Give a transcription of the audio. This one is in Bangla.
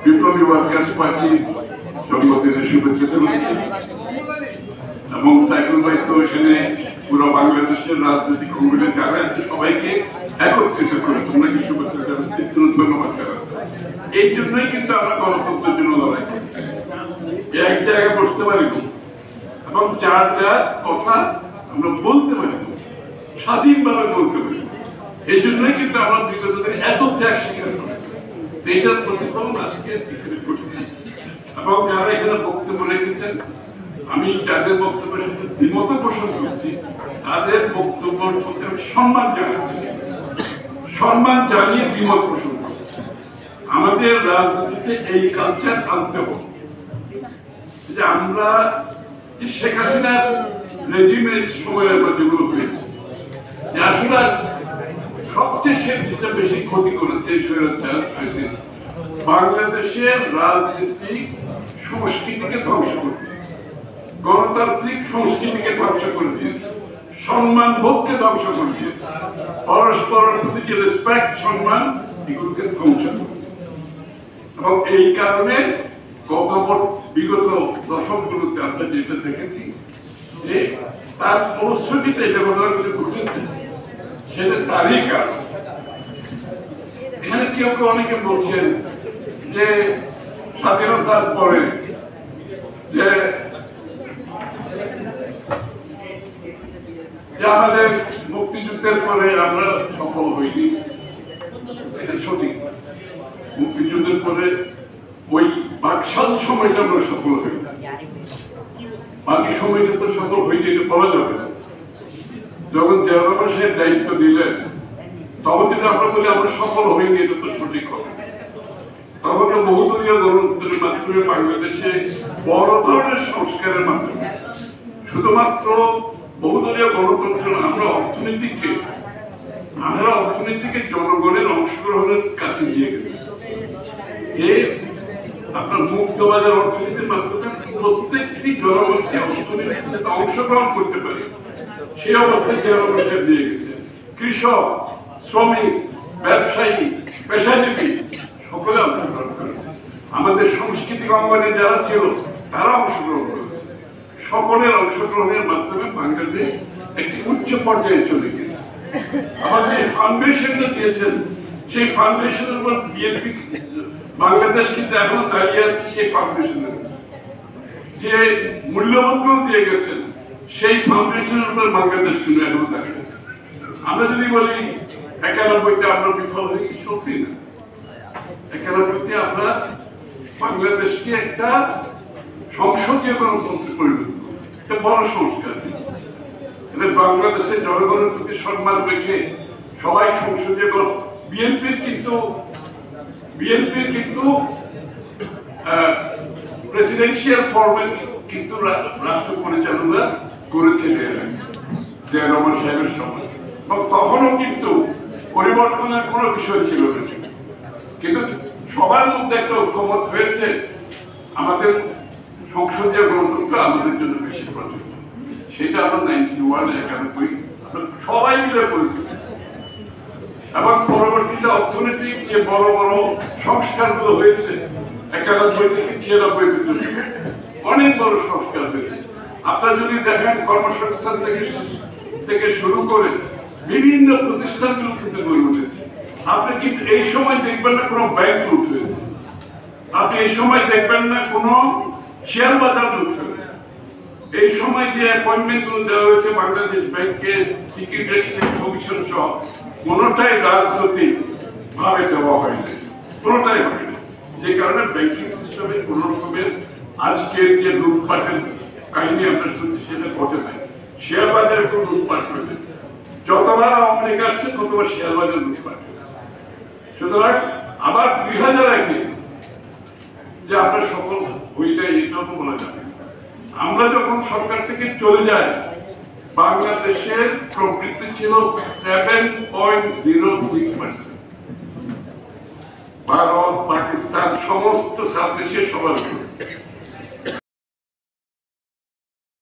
বিপ্লবী ওয়ার্কার্স পার্টির জন্মদিনের শুভেচ্ছা জানাচ্ছি এবং সাইকেল ভাই তো এখানে পুরো বাংলাদেশের রাজনৈতিক অঙ্গনে যারা আছে সবাইকে একত্রিত করে তোমাকে শুভেচ্ছা জানাচ্ছি, ধন্যবাদ জানাচ্ছি। এই জন্যই কিন্তু আমরা গণতন্ত্রের জন্য লড়াই করছি। এক জায়গায় বসতে পারি এবং যার যার কথা আমরা বলতে পারি, স্বাধীনভাবে বলতে পারি। এই জন্যই কিন্তু আমরা বিগত দিনে এত ত্যাগ স্বীকার করেছি। এইটার প্রতিফলন আজকে এখানে ঘটছে এবং যারা এখানে বক্তব্য রেখেছেন, আমি যাদের বক্তব্যের সাথে দ্বিমত পোষণ করছি তাদের বক্তব্যের প্রতি আমি সম্মান জানাচ্ছি, সম্মান জানিয়ে দ্বিমত পোষণ করছি। আমাদের রাজনীতিতে এই কালচার আনতে হবে যে আমরা শেখ হাসিনার রেজিমের সময়ের যেগুলো হয়েছে, যে আসলে সবচেয়ে সে যেটা বেশি ক্ষতি করেছে বাংলাদেশের রাজনৈতিক সংস্কৃতিকে ধ্বংস করে দিয়েছে, গণতান্ত্রিক সংস্কৃতিকে ধ্বংস করে দিয়েছে, সম্মান বোধকে ধ্বংস করে দিয়েছে, পরস্পরের প্রতি যে রেসপেক্ট সম্মান এগুলোকে ধ্বংস করে দিয়েছে। এবং এই কারণে বিগত দশকগুলোতে আমরা যেটা দেখেছি যে তার ফলশ্রুতিতে এটা ঘটনাগুলো ঘটেছে, সেটা তারই কারণ। এখানে কেউ কেউ অনেকে বলছেন যে স্বাধীনতার পরে যে আমাদের মুক্তিযুদ্ধের পরে আমরা সফল হইনি, এটা সঠিক। মুক্তিযুদ্ধের পরে ওই বাকশাল সময়টা আমরা সফল হইনি, বাকি সময়টা তো সফল হইনি এটা বলা যাবে না। যখন জিয়া রহমান সাহেব দায়িত্ব দিলেন তখন যদি আমরা বলি আমরা সফল হইনি, এটা তো সঠিক হবে। তখন বহুদলীয় গণতন্ত্রের মাধ্যমে বাংলাদেশে বড় ধরনের সংস্কারের মাধ্যমে শুধুমাত্র বহুদলীয় গণতন্ত্র আমরা অর্থনীতিকে জনগণের অংশগ্রহণের কাছে নিয়ে গেছি, যে আপনার মুক্ত বাজার অর্থনীতির মাধ্যমে প্রত্যেকটি জনগণকে অর্থনীতিতে অংশগ্রহণ করতে পারে সেই অবস্থায় জিয়া রহমান সাহেব দিয়ে গেছে। কৃষক, শ্রমিক, ব্যবসায়ী, পেশাজীবী সকলে অংশগ্রহণ করেছে। আমাদের সাংস্কৃতিক অঙ্গনে যারা ছিল তারা অংশগ্রহণ করেছে। সকলের অংশগ্রহণের মাধ্যমে বাংলাদেশ একটি উচ্চ পর্যায়ে চলে গেছে। আবার যে ফাউন্ডেশনটা দিয়েছেন সেই ফাউন্ডেশনের উপর বিএনপি বাংলাদেশ কিন্তু এখনো দাঁড়িয়ে আছে। সেই ফাউন্ডেশনের যে মূল্যবোধগুলো দিয়ে গেছেন সেই ফাউন্ডেশনের উপর বাংলাদেশ কিন্তু এখনো দাঁড়িয়ে আছে। আমরা যদি বলি 91তে আমরা বিফল হয়েছি, সত্যি না। 91তে আমরা বাংলাদেশকে একটা সংসদীয় গণতন্ত্রে পরিণত করি, একটা বড় সংস্কার। এটা বাংলাদেশের জনগণের প্রতি সম্মান রেখে সবাই সংসদীয় বিএনপির কিন্তু প্রেসিডেন্সিয়াল ফর্মে কিন্তু রাষ্ট্র পরিচালনা করেছে জিয়া রহমান সাহেবের সময়, এবং তখনও কিন্তু পরিবর্তনের কোনো বিষয় ছিল না। কিন্তু সবার মধ্যে একটা ঐক্যমত হয়েছে আমাদের সংসদীয় গণতন্ত্র আমাদের জন্য বেশি প্রয়োজন। সেটা আমরা 91 সবাই মিলে করেছি। এবং পরবর্তীতে অর্থনৈতিক যে বড় বড় সংস্কারগুলো হয়েছে 91 থেকে 96 পর্যন্ত অনেক বড় সংস্কার হয়েছে। আপনারা যদি দেখেন কর্মসংস্থান থেকে শুরু করে বিভিন্ন প্রতিষ্ঠানগুলো কিন্তু গড়ে উঠেছে। আপনি কিন্তু এই সময় দেখবেন না কোনো ব্যাংক লুট হয়েছে, আপনি এই সময় দেখবেন না কোনো শেয়ার বাজার লুট হয়েছে। এই সময় যে অ্যাপয়েন্টমেন্ট গুলো দেওয়া হয়েছে বাংলাদেশ ব্যাংকের সিকিউরিটি এক্সচেঞ্জ কমিশন সহ কোনোটাই রাজনৈতিক ভাবে দেওয়া হয়নি, কোনোটাই হয়নি। যে কারণে ব্যাংকিং সিস্টেমে কোনো রকমের আজকের যে লুটপাটের কাহিনী আমরা শুনছি সেটা ঘটে নাই। শেয়ার বাজারে কোনো লুটপাট হয়েছে, যতবার আওয়ামী লীগ আসছে ততবার শেয়ার বাজার লুটপাট হয়েছে। সুতরাং আবার 2001-এ যে আমরা সফল হয়ে যাই এটাও তো বলা যাবে। আমরা যখন সরকার থেকে চলে যাই বাংলাদেশের প্রবৃদ্ধি ছিল 7.06%। ভারত, পাকিস্তান সমস্ত সাউথ এশিয়ার সবার